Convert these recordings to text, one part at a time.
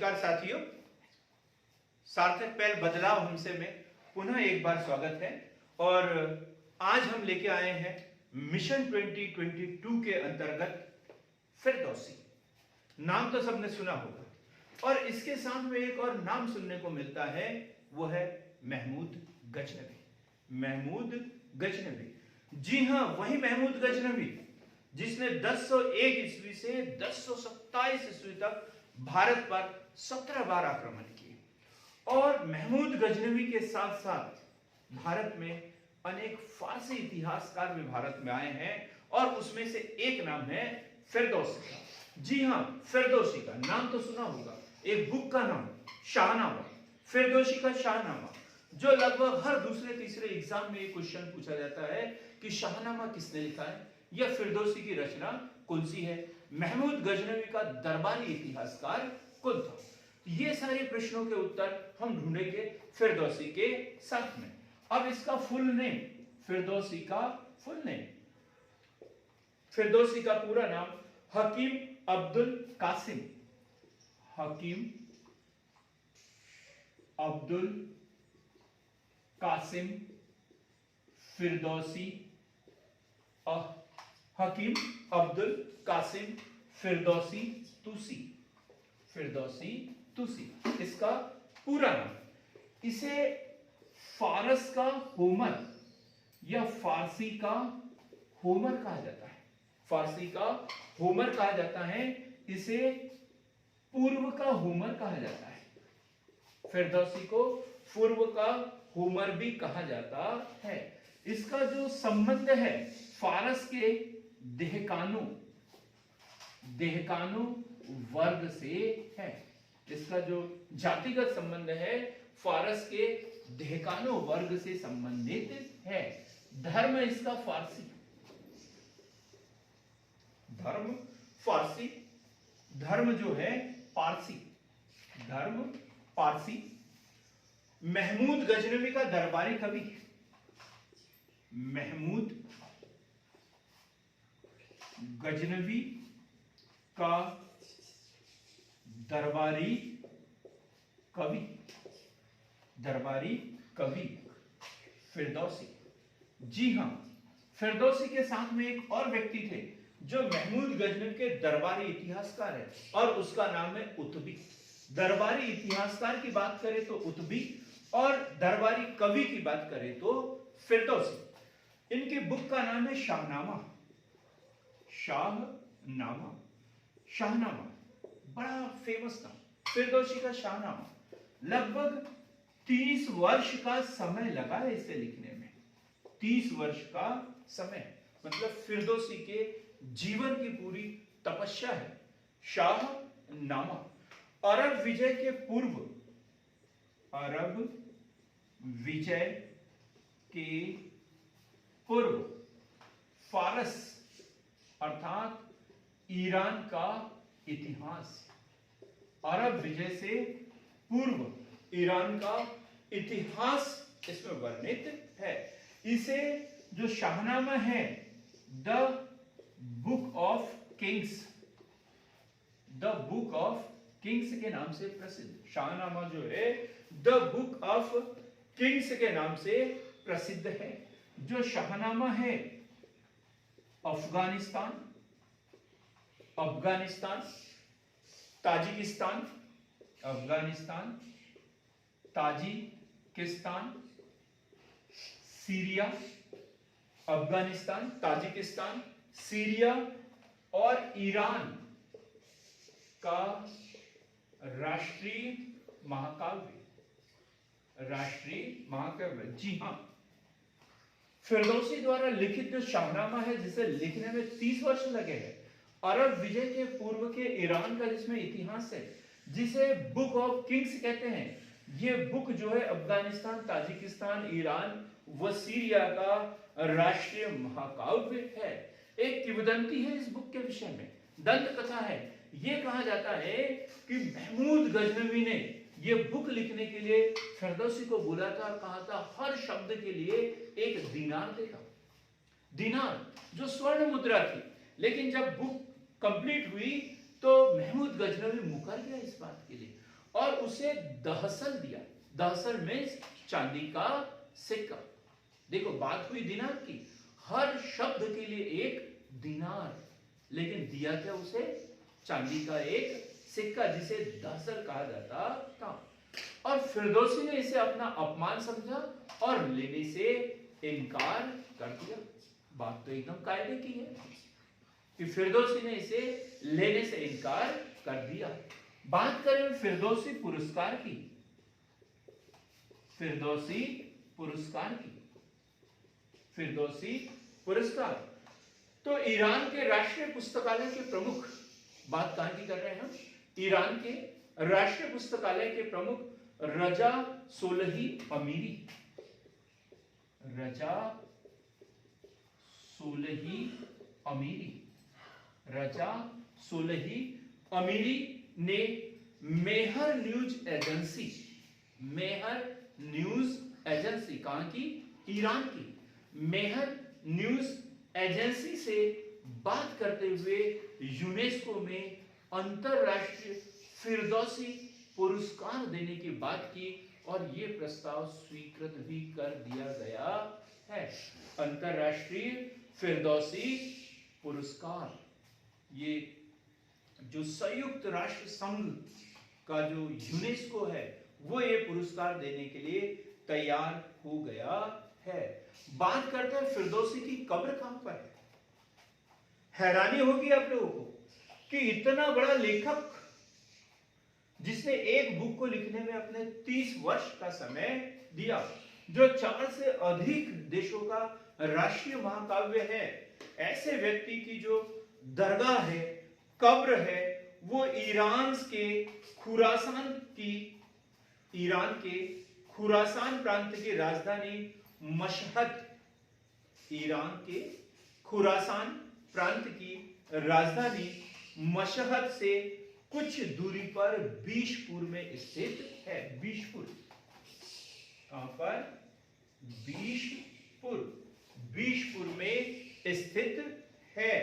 नमस्कार साथियों, सार्थक पहल बदलाव हमसे में पुनः एक बार स्वागत है। और आज हम लेके आए हैं मिशन 2022 के अंतर्गत फिरदौसी। नाम तो सबने सुना होगा और इसके साथ में एक और नाम सुनने को मिलता है, वो है महमूद गजनवी। महमूद गजनवी, जी हां, वही महमूद गजनवी जिसने 1001 ईस्वी से 1027 ईस्वी तक भारत पर 17 बार आक्रमण किए। और महमूद गजनवी के साथ साथ भारत में अनेक फारसी इतिहासकार भी भारत में आए हैं और उसमें से एक नाम है फिरदौसी का। जी हां, फिरदौसी का नाम तो सुना होगा, एक बुक का नाम शाहनामा, फिरदौसी का शाहनामा, जो लगभग हर दूसरे तीसरे एग्जाम में ये क्वेश्चन पूछा जाता है कि शाहनामा किसने लिखा है या फिरदौसी की रचना कौन सी है, महमूद गजनवी का दरबारी इतिहासकार कौन था। ये सारे प्रश्नों के उत्तर हम ढूंढेंगे फिरदौसी के साथ में। अब इसका फुल नेम, फिरदौसी का फुल नेम, फिरदौसी का पूरा नाम हकीम अब्दुल कासिम, हकीम अब्दुल कासिम फिरदौसी, हकीम अब्दुल कासिम फिरदौसी तुसी, फिरदौसी तुसी इसका पूरा नाम। इसे फारस का होमर या फारसी का होमर कहा जाता है, फारसी का होमर कहा जाता है, इसे पूर्व का होमर कहा जाता है। फिरदौसी को पूर्व का होमर भी कहा जाता है। इसका जो संबंध है फारस के देहकानो वर्ग से है। इसका जो जातिगत संबंध है फारस के देहकानो वर्ग से संबंधित है। धर्म इसका फारसी, धर्म फारसी, धर्म जो है पारसी, धर्म पारसी। महमूद गजनवी का दरबारी कवि, महमूद गजनवी का दरबारी कवि, दरबारी कवि फिरदौसी। जी हां, फिरदौसी के साथ में एक और व्यक्ति थे जो महमूद गजनवी के दरबारी इतिहासकार है और उसका नाम है उतबी। दरबारी इतिहासकार की बात करें तो उतबी और दरबारी कवि की बात करें तो फिरदौसी। इनकी बुक का नाम है शाहनामा, शाहनामा, शाहनामा बड़ा फेमस नाम, फिरदौसी का शाहनामा। लगभग 30 वर्ष का समय लगा है इसे लिखने में, 30 वर्ष का समय, मतलब फिरदौसी के जीवन की पूरी तपस्या है। शाहनामा अरब विजय के पूर्व, अरब विजय के पूर्व फारस अर्थात ईरान का इतिहास, अरब विजय से पूर्व ईरान का इतिहास इसमें वर्णित है। इसे जो शाहनामा है the book of Kings, the book of Kings के नाम से प्रसिद्ध, शाहनामा जो है द बुक ऑफ किंग्स के नाम से प्रसिद्ध है। जो शाहनामा है Afghanistan, Afghanistan, Tajikistan, Afghanistan, Tajikistan, Syria, Afghanistan, Tajikistan, Syria और ईरान का राष्ट्रीय महाकाव्य, राष्ट्रीय महाकाव्य। जी हां, फिरदौसी द्वारा लिखित जो शाहनामा है जिसे लिखने में 30 वर्ष लगे हैं, अरब विजय के पूर्व के ईरान का जिसमें इतिहास है, जिसे बुक ऑफ किंग्स कहते हैं, ये बुक जो है अफगानिस्तान, ताजिकिस्तान, ईरान व सीरिया का राष्ट्रीय महाकाव्य है। एक किंवदंती है इस बुक के विषय में, दंत कथा है। यह कहा जाता है कि महमूद गजनवी ने यह बुक लिखने के लिए फिरदौसी को बुला था और कहा था हर शब्द के लिए एक दीनार देगा, दीनार जो स्वर्ण मुद्रा थी। लेकिन जब बुक कंप्लीट हुई तो महमूद गजनवी मुकर गया इस बात के लिए उसे दहसल दिया। दहसल मीन्स चांदी का सिक्का। देखो बात हुई दिनार की, हर शब्द के लिए एक दिनार, लेकिन दिया क्या उसे? चांदी का एक सिक्का जिसे दहसल कहा जाता था। और फिरदौसी ने इसे अपना अपमान समझा और लेने से इनकार कर दिया। बात तो एकदम कायदे की है कि फिरदौसी ने इसे लेने से इनकार कर दिया। बात करें फिरदौसी पुरस्कार की। फिरदौसी पुरस्कार की। फिरदौसी पुरस्कार तो ईरान के राष्ट्रीय पुस्तकालय के प्रमुख, बात कहां की कर रहे हैं हम? ईरान के राष्ट्रीय पुस्तकालय के प्रमुख रजा सोलही अमीरी। रजा सोलही अमीरी। रजा सोलही अमीरी ने मेहर न्यूज एजेंसी, मेहर न्यूज एजेंसी कहां की? ईरान की। मेहर न्यूज एजेंसी से बात करते हुए यूनेस्को में अंतरराष्ट्रीय फिरदौसी पुरस्कार देने की बात की और यह प्रस्ताव स्वीकृत भी कर दिया गया है। अंतरराष्ट्रीय फिरदौसी पुरस्कार, ये जो संयुक्त राष्ट्र संघ का जो यूनेस्को है वो ये पुरस्कार देने के लिए तैयार हो गया है। बात करते हैं फिरदौसी की कब्र कहां पर है। हैरानी होगी आप लोगों को कि इतना बड़ा लेखक जिसने एक बुक को लिखने में अपने 30 वर्ष का समय दिया, जो 4 से अधिक देशों का राष्ट्रीय महाकाव्य है, ऐसे व्यक्ति की जो दरगाह है, कब्र है, वो ईरान के खुरासान प्रांत की राजधानी मशहद, ईरान के खुरासान प्रांत की राजधानी मशहद से कुछ दूरी पर बीशपुर में स्थित है। बीशपुर कहां पर? बीशपुर, बीशपुर में स्थित है।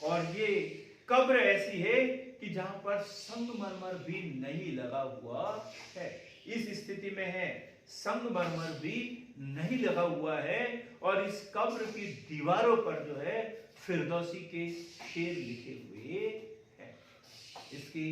और ये कब्र ऐसी है कि जहां पर संगमरमर भी नहीं लगा हुआ है। इस स्थिति में है, संगमरमर भी नहीं लगा हुआ है और इस कब्र की दीवारों पर जो है फिरदौसी के शेर लिखे हुए हैं। इसकी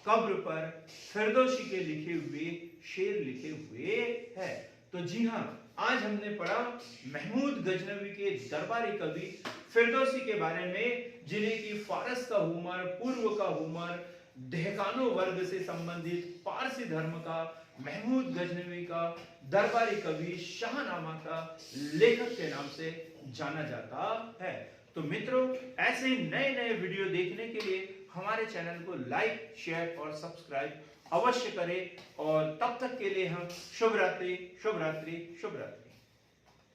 कब्र पर फिरदौसी के लिखे हुए शेर लिखे हुए हैं। तो जी हां, आज हमने पढ़ा महमूद गजनवी के दरबारी कवि फिरदौसी के बारे में, जिन्हें की फारस का हुमर, पूर्व का हुमर, दहकानो वर्ग से संबंधित पारसी धर्म का महमूद गजनवी का दरबारी कवि शाहनामा का लेखक के नाम से जाना जाता है। तो मित्रों, ऐसे नए नए वीडियो देखने के लिए हमारे चैनल को लाइक, शेयर और सब्सक्राइब अवश्य करें। और तब तक के लिए हम शुभ रात्रि, शुभ रात्रि, शुभ रात्रि।